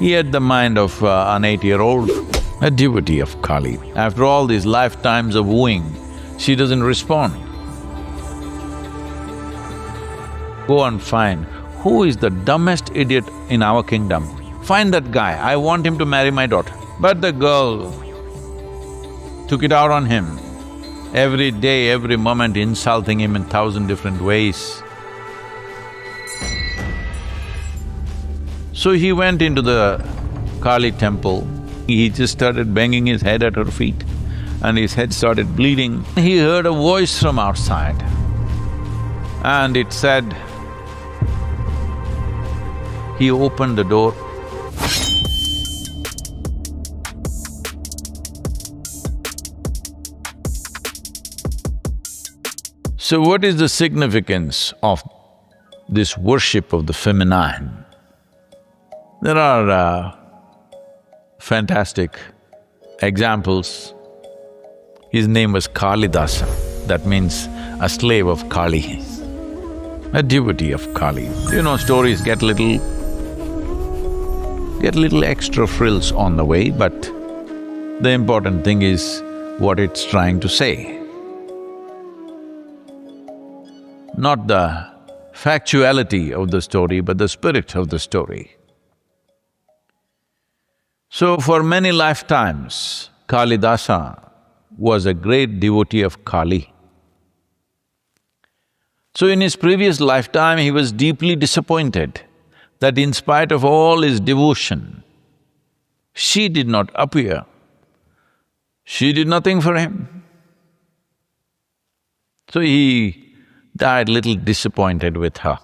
He had the mind of an 8-year-old, a devotee of Kali. After all these lifetimes of wooing, she doesn't respond. Go and find who is the dumbest idiot in our kingdom. Find that guy, I want him to marry my daughter. But the girl took it out on him, every day, every moment insulting him in 1,000 different ways. So he went into the Kali temple, he just started banging his head at her feet and his head started bleeding. He heard a voice from outside and it said, he opened the door. So what is the significance of this worship of the feminine? There are fantastic examples. His name was Kalidasa, that means a slave of Kali, a devotee of Kali. You know, stories get little extra frills on the way, but the important thing is what it's trying to say. Not the factuality of the story, but the spirit of the story. So for many lifetimes, Kalidasa was a great devotee of Kali. So in his previous lifetime, he was deeply disappointed that in spite of all his devotion, she did not appear. She did nothing for him. So he died little disappointed with her.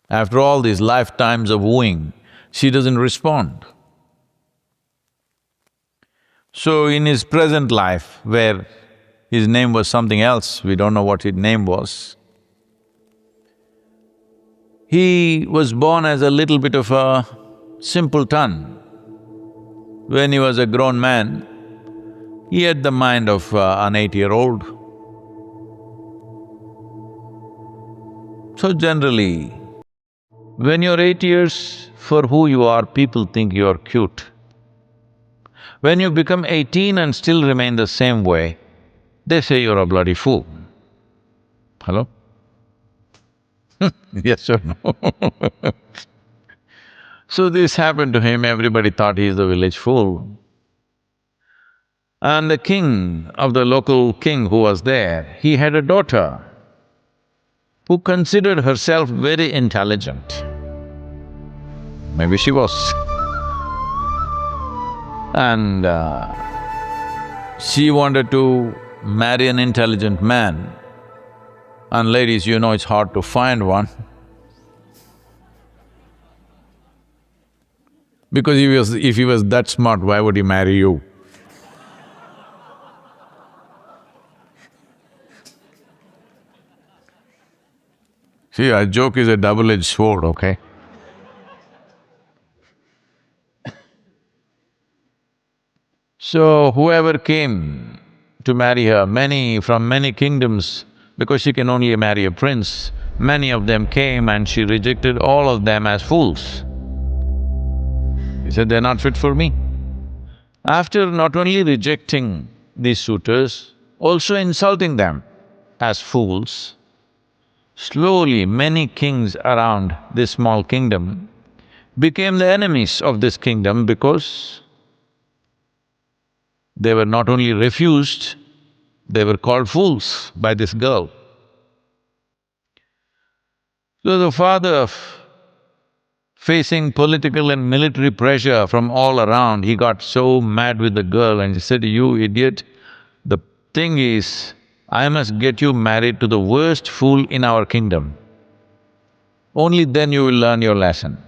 After all these lifetimes of wooing, she doesn't respond. So in his present life, where his name was something else, we don't know what his name was, he was born as a little bit of a simpleton. When he was a grown man, he had the mind of an 8-year-old. So generally, when you're 8 years, for who you are, people think you're cute. When you become 18 and still remain the same way, they say you're a bloody fool. Hello? Yes or no? So this happened to him, everybody thought he's the village fool. And the king of the local king who was there, he had a daughter who considered herself very intelligent. Maybe she was. And she wanted to marry an intelligent man. And ladies, you know it's hard to find one. Because if he was that smart, why would he marry you? See, a joke is a double-edged sword, okay? So whoever came to marry her, from many kingdoms, because she can only marry a prince, many of them came and she rejected all of them as fools. He said, they're not fit for me. After not only rejecting these suitors, also insulting them as fools, slowly many kings around this small kingdom became the enemies of this kingdom because they were not only refused, they were called fools by this girl. So the father, facing political and military pressure from all around, he got so mad with the girl and he said, you idiot, the thing is, I must get you married to the worst fool in our kingdom. Only then you will learn your lesson.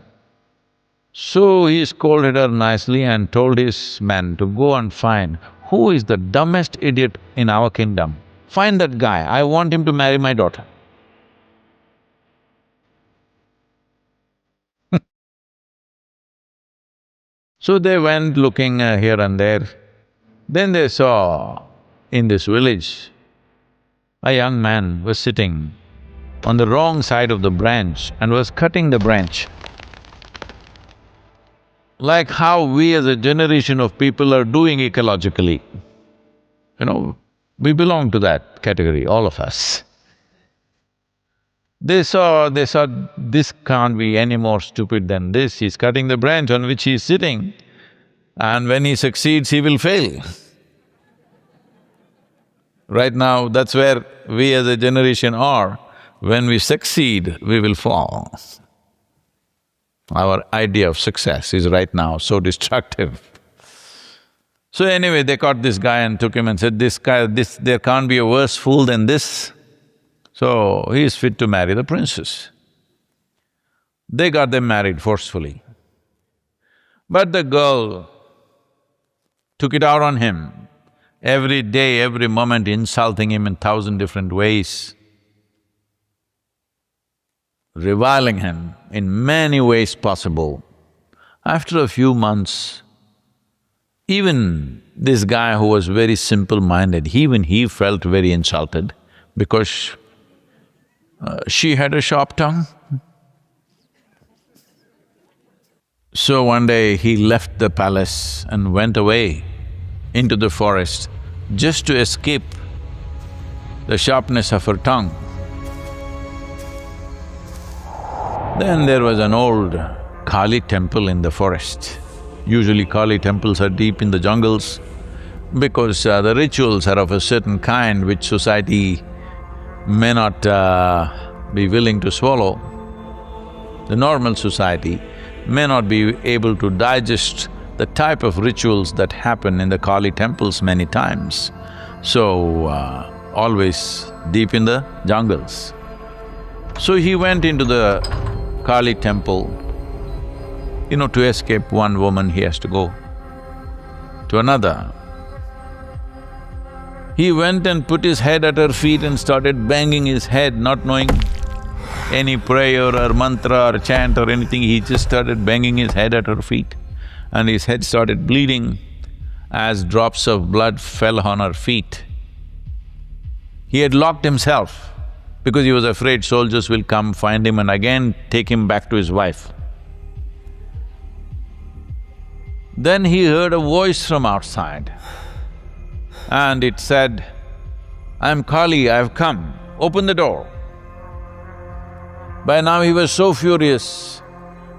So he scolded her nicely and told his men to go and find who is the dumbest idiot in our kingdom. Find that guy, I want him to marry my daughter. So they went looking here and there. Then they saw in this village, a young man was sitting on the wrong side of the branch and was cutting the branch. like how we as a generation of people are doing ecologically. You know, we belong to that category, all of us. They saw, this can't be any more stupid than this. He's cutting the branch on which he's sitting, and when he succeeds, he will fail. Right now, that's where we as a generation are. When we succeed, we will fall. Our idea of success is right now so destructive. So anyway, they caught this guy and took him and said, there can't be a worse fool than this. So he is fit to marry the princess. They got them married forcefully. But the girl took it out on him, every day, every moment insulting him in 1,000 different ways, reviling him in many ways possible. After a few months, even this guy who was very simple-minded, even he felt very insulted because she had a sharp tongue. So one day he left the palace and went away into the forest just to escape the sharpness of her tongue. Then there was an old Kali temple in the forest. Usually Kali temples are deep in the jungles because the rituals are of a certain kind which society may not be willing to swallow. The normal society may not be able to digest the type of rituals that happen in the Kali temples many times. So, always deep in the jungles. So he went into the Kali temple. You know, to escape one woman, he has to go to another. He went and put his head at her feet and started banging his head, not knowing any prayer or mantra or chant or anything, he just started banging his head at her feet. And his head started bleeding as drops of blood fell on her feet. He had locked himself because he was afraid soldiers will come, find him and again take him back to his wife. Then he heard a voice from outside and it said, "I'm Kali, I've come, open the door." By now he was so furious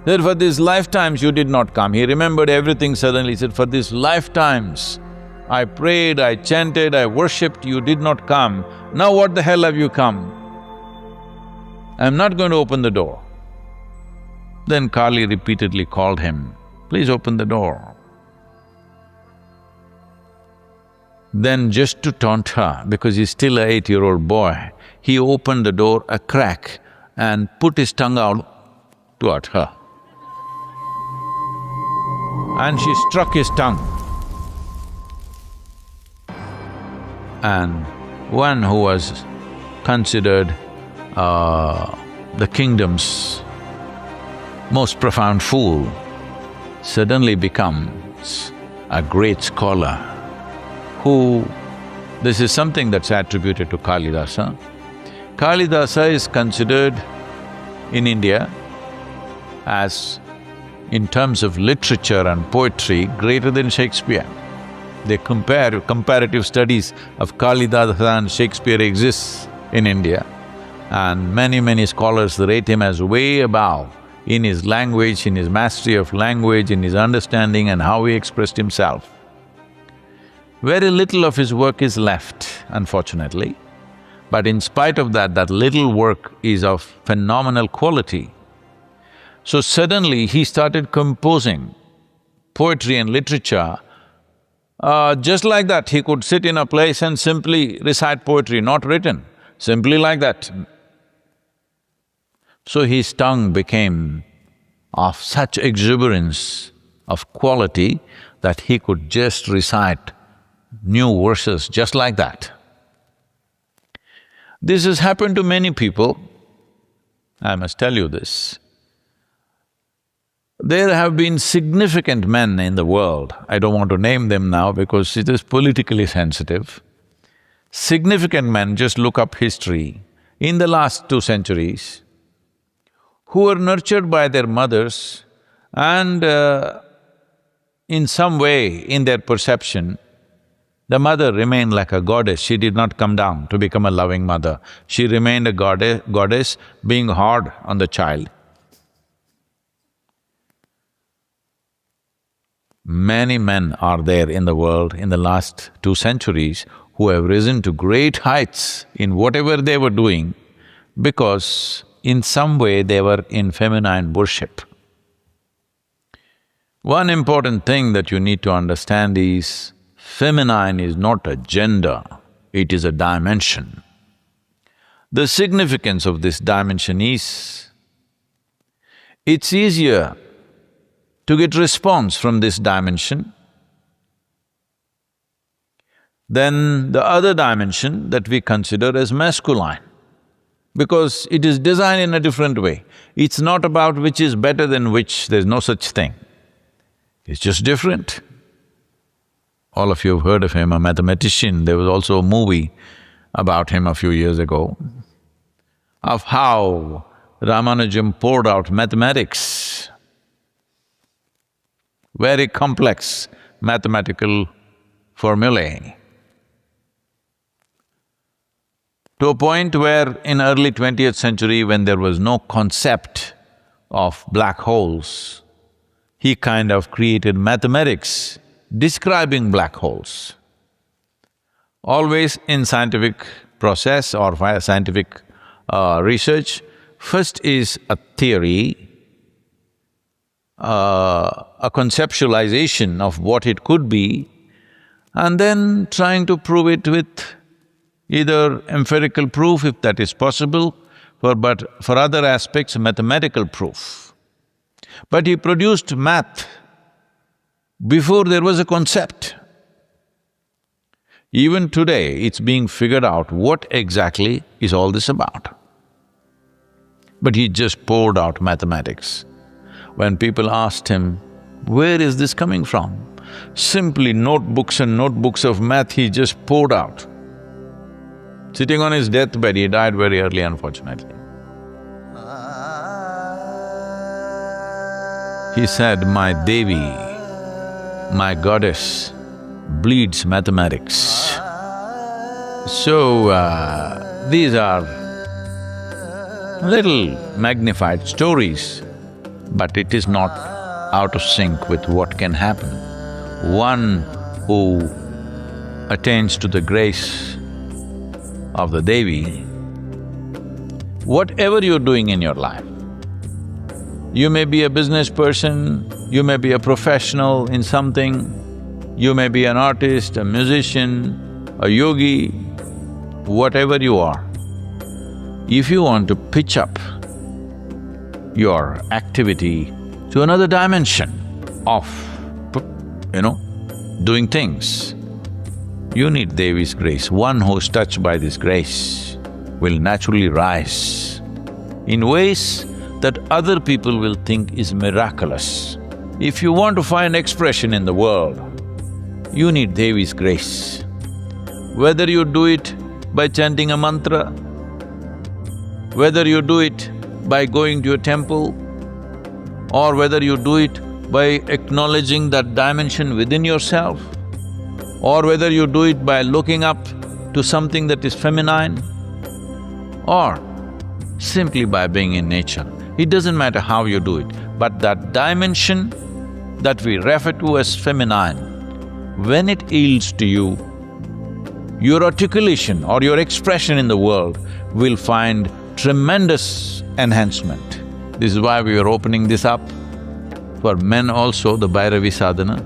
that for these lifetimes you did not come. He remembered everything suddenly, he said, "For these lifetimes I prayed, I chanted, I worshipped, you did not come. Now what the hell have you come? I'm not going to open the door." Then Kali repeatedly called him, "Please open the door." Then just to taunt her, because he's still an 8-year-old boy, he opened the door a crack and put his tongue out toward her. And she struck his tongue. And one who was considered the kingdom's most profound fool suddenly becomes a great scholar who… This is something that's attributed to Kalidasa. Kalidasa is considered in India as, in terms of literature and poetry, greater than Shakespeare. They compare… comparative studies of Kalidasa and Shakespeare exists in India, and many scholars rate him as way above in his language, in his mastery of language, in his understanding and how he expressed himself. Very little of his work is left, unfortunately, but in spite of that, that little work is of phenomenal quality. So suddenly he started composing poetry and literature. Just like that, he could sit in a place and simply recite poetry, not written, simply like that. So his tongue became of such exuberance of quality that he could just recite new verses just like that. This has happened to many people, I must tell you this. There have been significant men in the world, I don't want to name them now because it is politically sensitive. Significant men, just look up history, in the last 2 centuries, who were nurtured by their mothers and in some way, in their perception, the mother remained like a goddess. She did not come down to become a loving mother. She remained a goddess being hard on the child. Many men are there in the world in the last 2 centuries who have risen to great heights in whatever they were doing because in some way they were in feminine worship. One important thing that you need to understand is, feminine is not a gender, it is a dimension. The significance of this dimension is, it's easier to get response from this dimension than the other dimension that we consider as masculine, because it is designed in a different way. It's not about which is better than which, there's no such thing. It's just different. All of you have heard of him, a mathematician. There was also a movie about him a few years ago, of how Ramanujam poured out mathematics, very complex mathematical formulae, to a point where in early 20th century, when there was no concept of black holes, he kind of created mathematics describing black holes. Always in scientific process or scientific research, first is a theory, a conceptualization of what it could be, and then trying to prove it with either empirical proof if that is possible, but for other aspects, mathematical proof. But he produced math before there was a concept. Even today, it's being figured out what exactly is all this about. But he just poured out mathematics. When people asked him, where is this coming from? Simply notebooks and notebooks of math he just poured out. Sitting on his deathbed, he died very early, unfortunately. He said, my Devi, my goddess, bleeds mathematics. So, these are little magnified stories, but it is not out of sync with what can happen. One who attains to the grace of the Devi, whatever you're doing in your life, you may be a business person, you may be a professional in something, you may be an artist, a musician, a yogi, whatever you are. If you want to pitch up your activity to another dimension of, doing things, you need Devi's grace. One who's touched by this grace will naturally rise in ways that other people will think is miraculous. If you want to find expression in the world, you need Devi's grace. Whether you do it by chanting a mantra, whether you do it by going to a temple, or whether you do it by acknowledging that dimension within yourself, or whether you do it by looking up to something that is feminine, or simply by being in nature. It doesn't matter how you do it, but that dimension that we refer to as feminine, when it yields to you, your articulation or your expression in the world will find tremendous enhancement. This is why we are opening this up for men also, the Bhairavi sadhana.